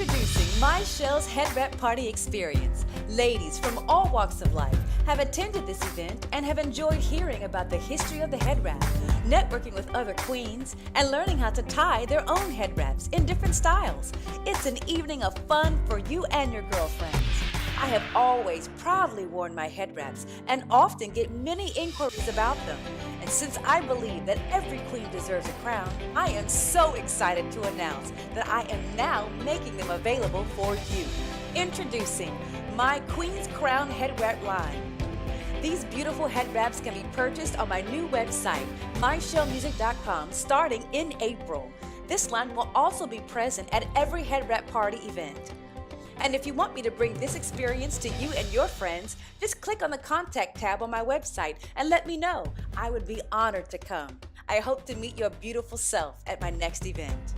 Introducing Myshel's Head Wrap Party Experience. Ladies from all walks of life have attended this event and have enjoyed hearing about the history of the head wrap, networking with other queens, and learning how to tie their own head wraps in different styles. It's an evening of fun for you and your girlfriends. I have always proudly worn my head wraps and often get many inquiries about them. And since I believe that every queen deserves a crown, I am so excited to announce that I am now making them available for you. Introducing my Queen's Crown Head Wrap line. These beautiful head wraps can be purchased on my new website, myshelmusic.com, starting in April. This line will also be present at every head wrap party event. And if you want me to bring this experience to you and your friends, just click on the contact tab on my website and let me know. I would be honored to come. I hope to meet your beautiful self at my next event.